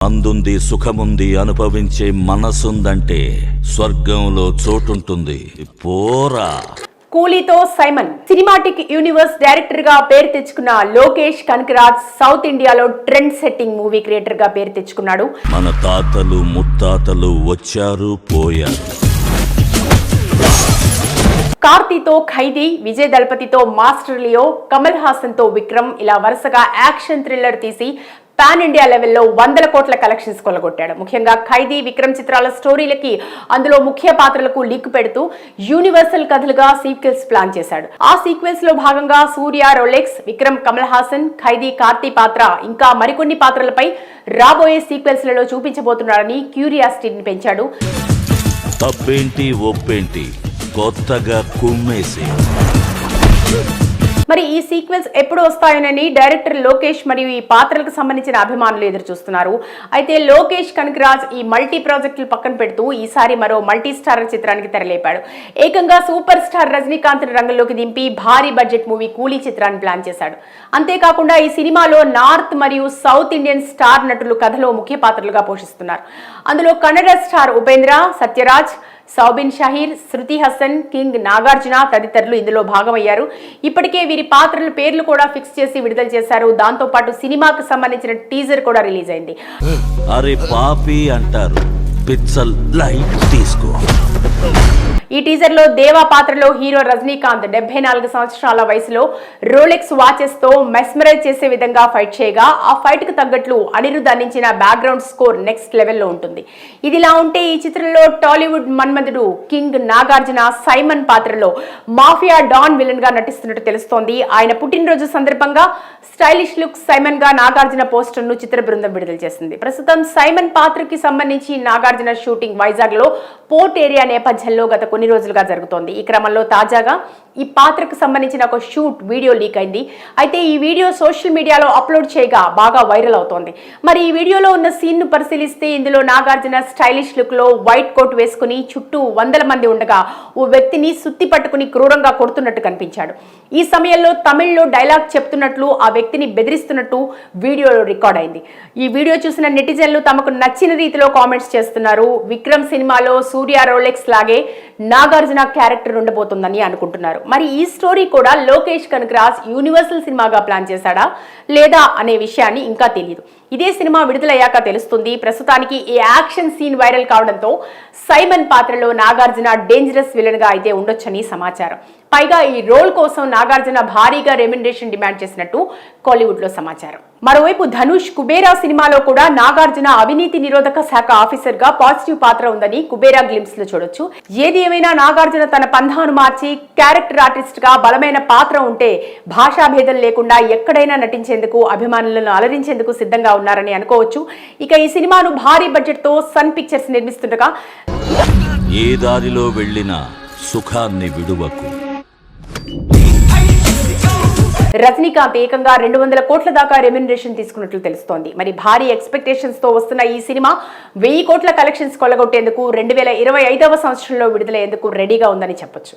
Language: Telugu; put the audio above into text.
అందుంది సుఖముంది అనుభవించే మనసుందంటే స్వర్గంలో చోటుంటుంది. పోరా. కూలీతో సైమన్ సినిమాటిక్ యూనివర్స్ డైరెక్టర్ గా పేరు తెచ్చుకున్న లోకేష్ కనకరాజ్ సౌత్ ఇండియాలో ట్రెండ్ సెట్టింగ్ మూవీ క్రియేటర్ గా పేరు తెచ్చుకున్నాడు. మన తాతలు ముత్తాతలు వచ్చారు పోయారు. కార్తీతో ఖైదీ, విజయ్ దళపతితో మాస్టర్ లియో, కమల్ హాసన్ తో విక్రమ్ ఇలా వరుసగా యాక్షన్ థ్రిల్లర్ తీసి పాన్ ఇండియా లెవెల్లో 100 కోట్ల కలెక్షన్స్ కొల్లగొట్టాడు. ముఖ్యంగా ఖైదీ, విక్రమ్ చిత్రాల స్టోరీలకి అందులో ముఖ్య పాత్రలకు లింక్ పెడుతూ యూనివర్సల్ కథలుగా సీక్వెల్స్ ప్లాన్ చేశాడు. ఆ సీక్వెల్స్ లో భాగంగా సూర్య, రోలెక్స్, విక్రమ్, కమల్ హాసన్, ఖైదీ, కార్తీ పాత్ర ఇంకా మరికొన్ని పాత్రలపై రాబోయే సీక్వెల్స్ లలో చూపించబోతున్నాడని క్యూరియాసిటీని పెంచాడు. తప్పేంటి ఒప్పేంటి కొత్తగా కుమ్మేసి. మరి ఈ సీక్వెన్స్ ఎప్పుడు వస్తాయోనని డైరెక్టర్ లోకేష్ మరియు ఈ పాత్రలకు సంబంధించిన అభిమానులు ఎదురు చూస్తున్నారు. అయితే లోకేష్ కనకరాజ్ ఈ మల్టీ ప్రాజెక్టులు పక్కన పెడుతూ ఈసారి మరో మల్టీ స్టారర్ చిత్రానికి తెరలేపాడు. ఏకంగా సూపర్ స్టార్ రజనీకాంత్ రంగంలోకి దింపి భారీ బడ్జెట్ మూవీ కూలీ చిత్రాన్ని ప్లాన్ చేశాడు. అంతేకాకుండా ఈ సినిమాలో నార్త్ మరియు సౌత్ ఇండియన్ స్టార్ నటులు కథలో ముఖ్య పాత్రలుగా పోషిస్తున్నారు. అందులో కన్నడ స్టార్ ఉపేంద్ర, సత్యరాజ్, సౌబిన్ షహీర్, శృతి హసన్, కింగ్ నాగార్జున తదితరులు ఇందులో భాగమయ్యారు. ఇప్పటికే వీరి పాత్రల పేర్లు కూడా ఫిక్స్ చేసి విడుదల చేశారు. దాంతో పాటు సినిమాకు సంబంధించిన టీజర్ కూడా రిలీజ్ అయింది. అరే పాపి అంటారు, పిక్సెల్ లైట్ తీసుకో. ఈ టీజర్ లో దేవా పాత్రలో హీరో రజనీకాంత్ 74 సంవత్సరాల వయసులో రోలెక్స్ వాచెస్ తో మెస్మరైజ్ చేసే విధంగా ఫైట్ చేయగా ఆ ఫైట్ కు తగ్గట్లు అనిరుద్ధ్ అందించిన బ్యాక్గ్రౌండ్ స్కోర్ నెక్స్ట్ లెవెల్లో ఉంటుంది. ఇదిలా ఉంటే ఈ చిత్రంలో టాలీవుడ్ మన్మధుడు కింగ్ నాగార్జున సైమన్ పాత్రలో మాఫియా డాన్ విలన్ గా నటిస్తున్నట్టు తెలుస్తోంది. ఆయన పుట్టినరోజు సందర్భంగా స్టైలిష్ లుక్ సైమన్ గా నాగార్జున పోస్టర్ ను చిత్ర బృందం విడుదల చేసింది. ప్రస్తుతం సైమన్ పాత్రకి సంబంధించి నాగార్జున షూటింగ్ వైజాగ్ లో పోర్ట్ ఏరియా నేపథ్యంలో గత కొన్ని రోజులుగా జరుగుతోంది. ఈ క్రమంలో తాజాగా ఈ పాత్రకు సంబంధించిన ఒక షూట్ వీడియో లీక్ అయింది. అయితే ఈ వీడియో సోషల్ మీడియాలో అప్లోడ్ చేయగా బాగా వైరల్ అవుతోంది. మరి ఈ వీడియోలో ఉన్న సీన్ ను పరిశీలిస్తే ఇందులో నాగార్జున స్టైలిష్ లుక్ లో వైట్ కోట్ వేసుకుని చుట్టూ 100 మంది ఉండగా ఓ వ్యక్తిని సుత్తి పట్టుకుని క్రూరంగా కొడుతున్నట్టు కనిపించాడు. ఈ సమయంలో తమిళ్లో డైలాగ్ చెప్తున్నట్లు ఆ వ్యక్తిని బెదిరిస్తున్నట్టు వీడియోలో రికార్డ్ అయింది. ఈ వీడియో చూసిన నెటిజన్లు తమకు నచ్చిన రీతిలో కామెంట్స్ చేస్తున్నారు. విక్రమ్ సినిమాలో సూర్య, రోలెక్స్ లాగే నాగార్జున క్యారెక్టర్ ఉండబోతుందని అనుకుంటున్నారు. మరి ఈ స్టోరీ కూడా లోకేష్ కనకరాజ్ యూనివర్సల్ సినిమాగా ప్లాన్ చేశాడా లేదా అనే విషయాన్ని ఇంకా తెలియదు. ఇదే సినిమా విడుదలయ్యాక తెలుస్తుంది. ప్రస్తుతానికి ఈ యాక్షన్ సీన్ వైరల్ కావడంతో సైమన్ పాత్రలో నాగార్జున డేంజరస్ విలన్ గా అయితే ఉండొచ్చని సమాచారం. పైగా ఈ రోల్ కోసం నాగార్జున భారీగా రెమ్యునరేషన్ డిమాండ్ చేసినట్టు కోలీవుడ్ లో సమాచారం. మరోవైపు ధనుష్ కుబేరా సినిమాలో కూడా నాగార్జున అవినీతి నిరోధక శాఖ ఆఫీసర్ గా పాజిటివ్ పాత్ర ఉందని కుబేరా గ్లిమ్స్ లో చూడొచ్చు. ఏది ఏమైనా నాగార్జున తన పంథాను మార్చి క్యారెక్టర్ ఆర్టిస్ట్ గా బలమైన పాత్ర ఉంటే భాషాభేదం లేకుండా ఎక్కడైనా నటించేందుకు, అభిమానులను అలరించేందుకు సిద్ధంగా ఉన్నారని అనుకోవచ్చు. ఇక ఈ సినిమాను భారీ బడ్జెట్ తో సన్ పిక్చర్స్ నిర్మిస్తుండగా ఏ దారిలో వెళ్ళినా సుఖాన్ని విడువకు. రజనీకాంత్ ఏకంగా 200 కోట్ల దాకా రెమ్యునరేషన్ తీసుకున్నట్లు తెలుస్తోంది. మరి భారీ ఎక్స్పెక్టేషన్స్ తో వస్తున్న ఈ సినిమా 1000 కోట్ల కలెక్షన్స్ కొల్లగొట్టేందుకు 2025వ సంవత్సరంలో విడుదలయ్యేందుకు రెడీగా ఉందని చెప్పొచ్చు.